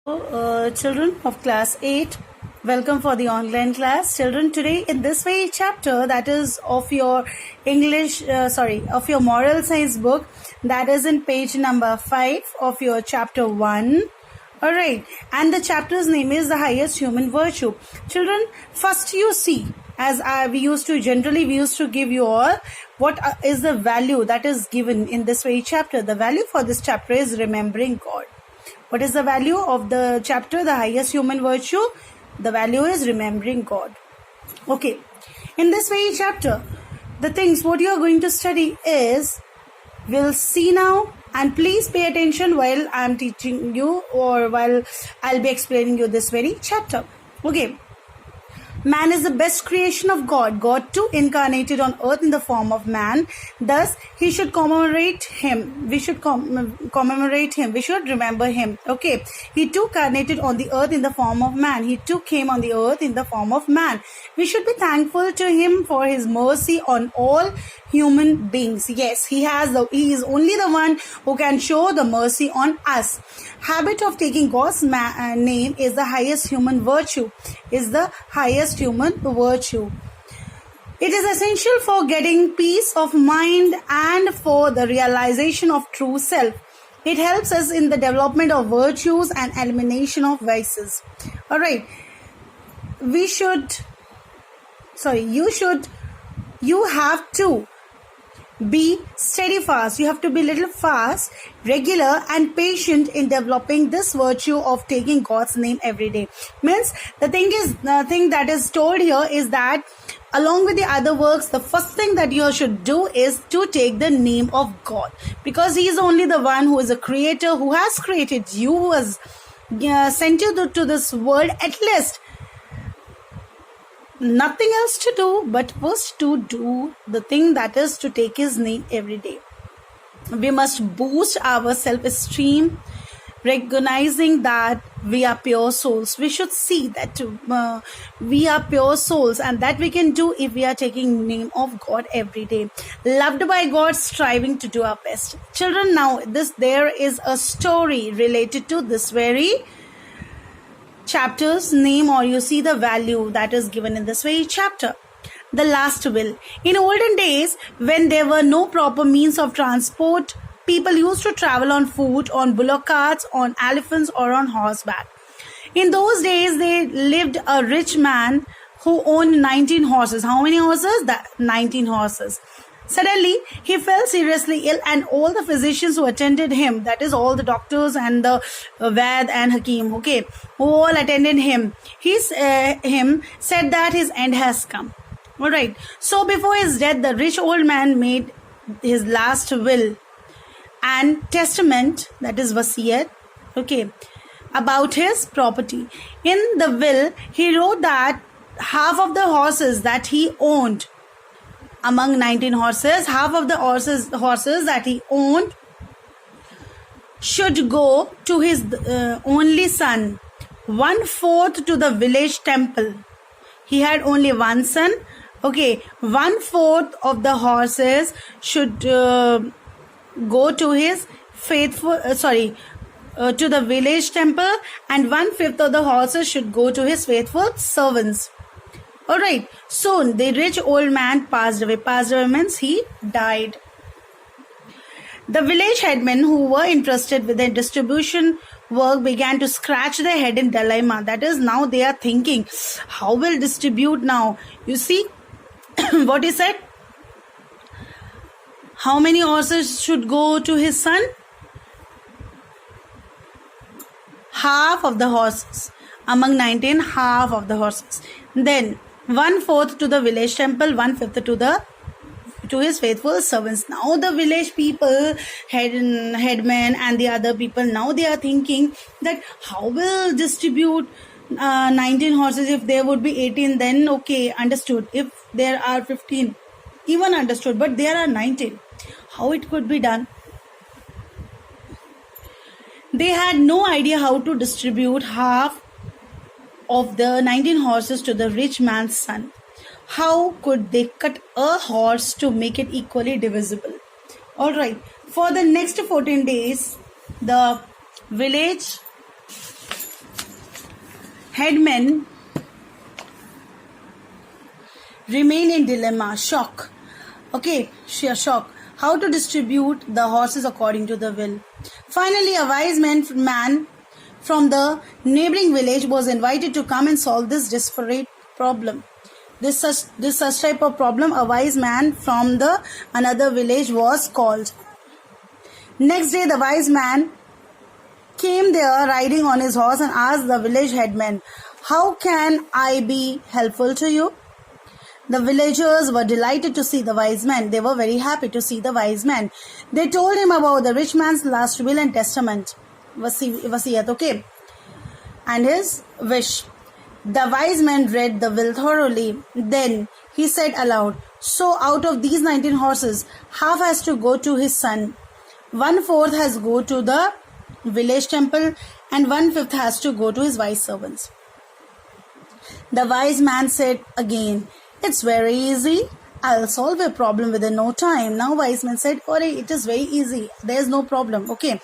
Children of class 8, welcome for the online class. Children, today in this very chapter, that is of your of your moral science book, that is in page number 5 of your chapter 1. Alright, and the chapter's name is the highest human virtue. Children, first you see, as we used to give you all what is the value that is given in this very chapter. The value for this chapter is remembering God. What is the value of the chapter, the highest human virtue? The value is remembering God. Okay. In this very chapter, the things what you are going to study is, we'll see now, and please pay attention while I am teaching you or while I'll be explaining you this very chapter. Okay. Man is the best creation of God. God too incarnated on earth in the form of man. Thus, he should commemorate him. We should commemorate him. We should remember him. Okay. He too incarnated on the earth in the form of man. He too came on the earth in the form of man. We should be thankful to him for his mercy on all human beings. Yes, he is only the one who can show the mercy on us. Habit of taking God's name is the highest human virtue. It is essential for getting peace of mind and for the realization of true self. It helps us in the development of virtues and elimination of vices. Alright. You have to be steadfast. You have to be little fast, regular and patient in developing this virtue of taking God's name every day. Means the thing that is told here is that along with the other works, the first thing that you should do is to take the name of God, because he is only the one who is a creator, who has created you, who has sent you to this world. At least nothing else to do but first to do the thing that is to take his name every day. We must boost our self-esteem, recognizing that we are pure souls. We should see that we are pure souls, and that we can do if we are taking name of God every day. Loved by God, striving to do our best. Children, now there is a story related to this very chapter's name, or you see the value that is given in this very chapter. The last will. In olden days, when there were no proper means of transport, people used to travel on foot, on bullock carts, on elephants, or on horseback. In those days, there lived a rich man who owned 19 horses. How many horses? 19 horses. Suddenly, he fell seriously ill, and all the physicians who attended him, that is all the doctors and the Vaid and Hakim, okay, who all attended him, said that his end has come. Alright, so before his death, the rich old man made his last will and testament, that is wasiyat, okay, about his property. In the will, he wrote that half of the horses that he owned, among 19 horses, half of the horses that he owned should go to his only son, 1/4 to the village temple. He had only one son. Okay, 1/4 of the horses should go to his to the village temple, and 1/5 of the horses should go to his faithful servants. Alright, soon the rich old man passed away. Passed away means he died. The village headmen who were interested with the distribution work began to scratch their head in dilemma. That is, now they are thinking, how will distribute now? You see what he said? How many horses should go to his son? Half of the horses. Among 19, half of the horses. Then 1/4 to the village temple, 1/5 to his faithful servants. Now the village people, headmen and the other people, now they are thinking that how will distribute 19 horses? If there would be 18, then okay, understood. If there are 15, even understood. But there are 19. How it could be done? They had no idea how to distribute half of the 19 horses to the rich man's son. How could they cut a horse to make it equally divisible? Alright, for the next 14 days, the village headmen remain in dilemma, shock. Okay, shock. How to distribute the horses according to the will. Finally, a wise man from the neighboring village was invited to come and solve this desperate problem. This such type of problem, a wise man from the another village was called. Next day, the wise man came there riding on his horse and asked the village headman, "How can I be helpful to you?" The villagers were delighted to see the wise man. They were very happy to see the wise man. They told him about the rich man's last will and testament, wasiyat, okay, and his wish. The wise man read the will thoroughly. Then he said aloud, "So out of these 19 horses, half has to go to his son, 1/4 has to go to the village temple, and 1/5 has to go to his wise servants." The wise man said again, "It's very easy. I'll solve your problem within no time." Now wise man said, "Oh, it is very easy. There's no problem." Okay.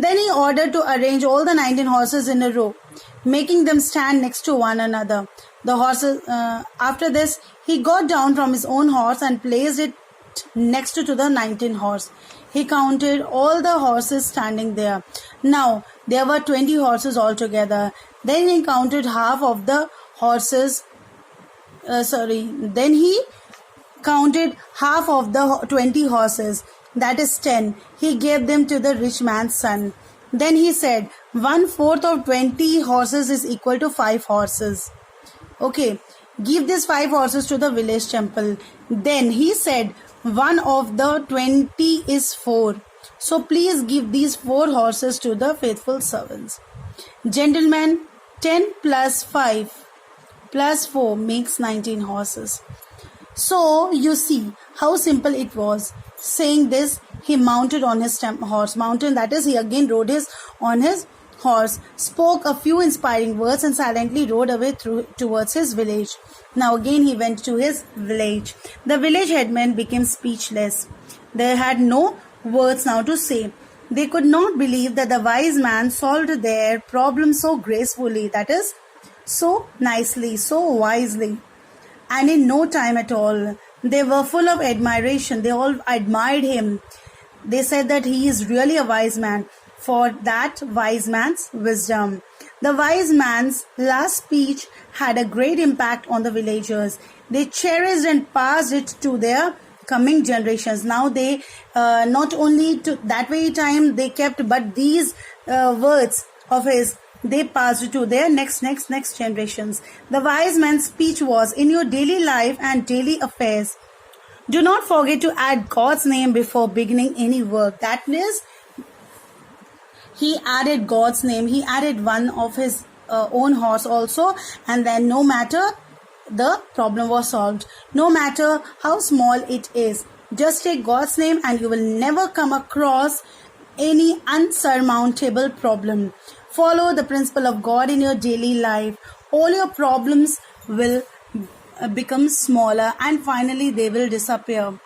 Then he ordered to arrange all the 19 horses in a row, making them stand next to one another. The horses. After this, he got down from his own horse and placed it next to the 19 horse. He counted all the horses standing there. Now there were 20 horses altogether. Then he counted half of the horses. Then he counted half of the 20 horses, that is 10. He gave them to the rich man's son. Then he said, 1/4 of 20 horses is equal to 5 horses. Okay, give these 5 horses to the village temple. Then he said, 1 of the 20 is 4. So please give these 4 horses to the faithful servants. Gentlemen, 10 plus 5 plus 4 makes 19 horses. So you see how simple it was. Saying this, he mounted on his horse. That is, he again rode on his horse, spoke a few inspiring words, and silently rode away towards his village. Now again he went to his village. The village headmen became speechless. They had no words now to say. They could not believe that the wise man solved their problem so gracefully, that is, so nicely, so wisely, and in no time at all. They were full of admiration. They all admired him. They said that he is really a wise man, for that wise man's wisdom. The wise man's last speech had a great impact on the villagers. They cherished and passed it to their coming generations. Now they not only to that very time they kept, but these words of his, they passed to their next generations. The wise man's speech was, in your daily life and daily affairs, do not forget to add God's name before beginning any work. That is, he added God's name. He added one of his own horse also, and then no matter, the problem was solved. No matter how small it is, just take God's name and you will never come across any unsurmountable problem. Follow the principle of God in your daily life. All your problems will become smaller and finally they will disappear.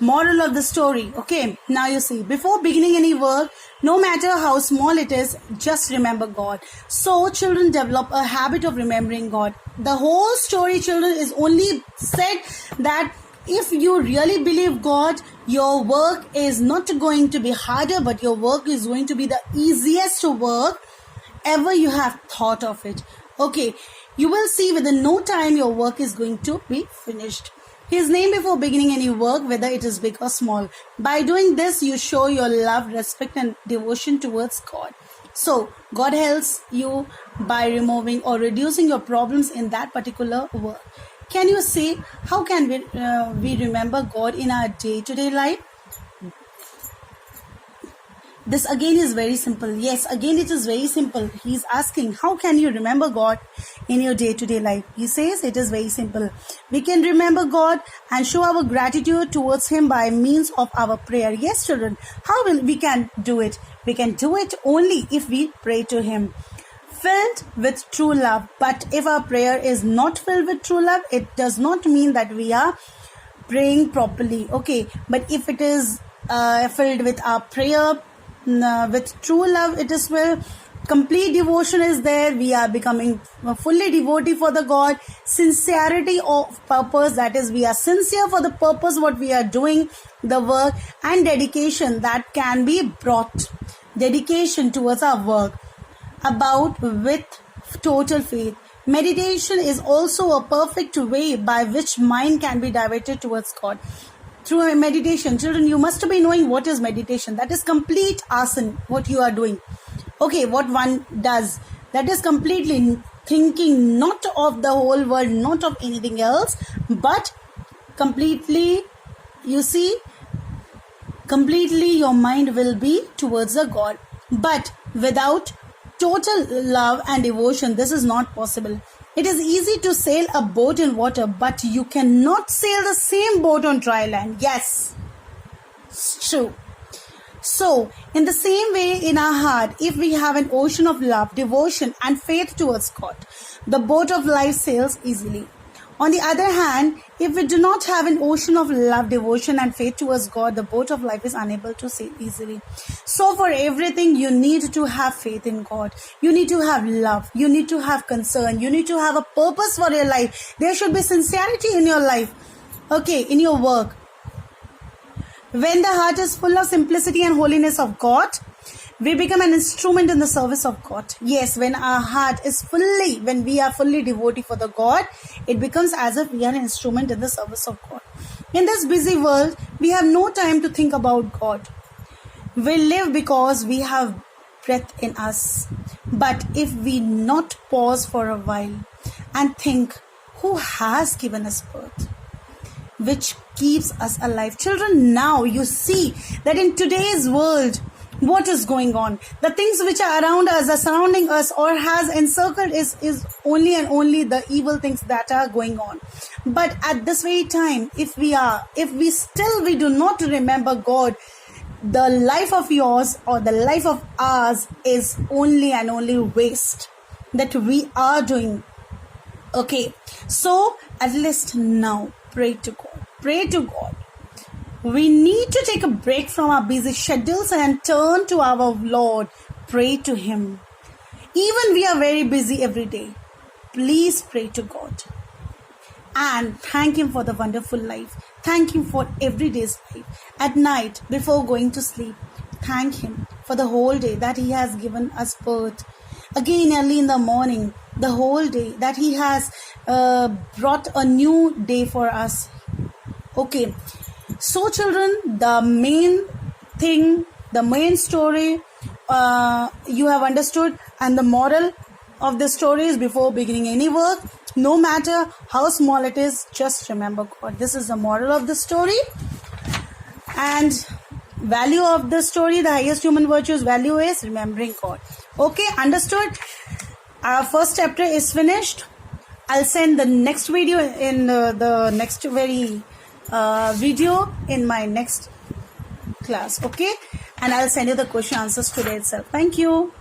Moral of the story. Okay, now you see, before beginning any work, no matter how small it is, just remember God. So children develop a habit of remembering God. The whole story, children, is only said that if you really believe God, your work is not going to be harder, but your work is going to be the easiest work ever you have thought of it. Okay, you will see within no time your work is going to be finished. His name before beginning any work, whether it is big or small. By doing this, you show your love, respect and devotion towards God. So, God helps you by removing or reducing your problems in that particular work. Can you see how can we remember God in our day-to-day life? This again is very simple. Yes, again it is very simple. He is asking, how can you remember God in your day-to-day life? He says it is very simple. We can remember God and show our gratitude towards Him by means of our prayer. Yes, children, how will we can do it? We can do it only if we pray to Him, filled with true love. But if our prayer is not filled with true love, it does not mean that we are praying properly. Okay, but if it is filled with our prayer with true love, it is will complete devotion is there. We are becoming fully devotee for the God. Sincerity of purpose, that is, we are sincere for the purpose what we are doing, the work, and dedication that can be brought. Dedication towards our work about with total faith. Meditation is also a perfect way by which mind can be diverted towards God. Through meditation, children, you must be knowing what is meditation. That is complete asana, what you are doing. Okay, what one does. That is completely thinking not of the whole world, not of anything else, but completely, you see, completely your mind will be towards the God. But without total love and devotion, this is not possible. It is easy to sail a boat in water, but you cannot sail the same boat on dry land. Yes, it's true. So, in the same way, in our heart, if we have an ocean of love, devotion, and faith towards God, the boat of life sails easily. On the other hand, if we do not have an ocean of love, devotion, and faith towards God, the boat of life is unable to sail easily. So for everything, you need to have faith in God. You need to have love. You need to have concern. You need to have a purpose for your life. There should be sincerity in your life. Okay, in your work. When the heart is full of simplicity and holiness of God, we become an instrument in the service of God. Yes, when our heart is when we are fully devoted for the God, it becomes as if we are an instrument in the service of God. In this busy world, we have no time to think about God. We live because we have breath in us. But if we not pause for a while and think, who has given us birth, which keeps us alive? Children, now you see that in today's world, what is going on? The things which are around us, are surrounding us, or has encircled is only and only the evil things that are going on. But at this very time, if we do not remember God, the life of yours or the life of ours is only and only waste that we are doing. Okay, so at least now pray to God. Pray to God. We need to take a break from our busy schedules and turn to our Lord. Pray to Him. Even we are very busy every day. Please pray to God. And thank Him for the wonderful life. Thank Him for every day's life. At night, before going to sleep, thank Him for the whole day that He has given us birth. Again, early in the morning, the whole day that He has brought a new day for us. Okay. So children, the main thing, the main story you have understood, and the moral of the story is, before beginning any work, no matter how small it is, just remember God. This is the moral of the story. And value of the story, the highest human virtue's value is remembering God. Okay, understood? Our first chapter is finished. I'll send the next video in the next video in my next class. Okay, and I'll send you the question answers today itself. Thank you.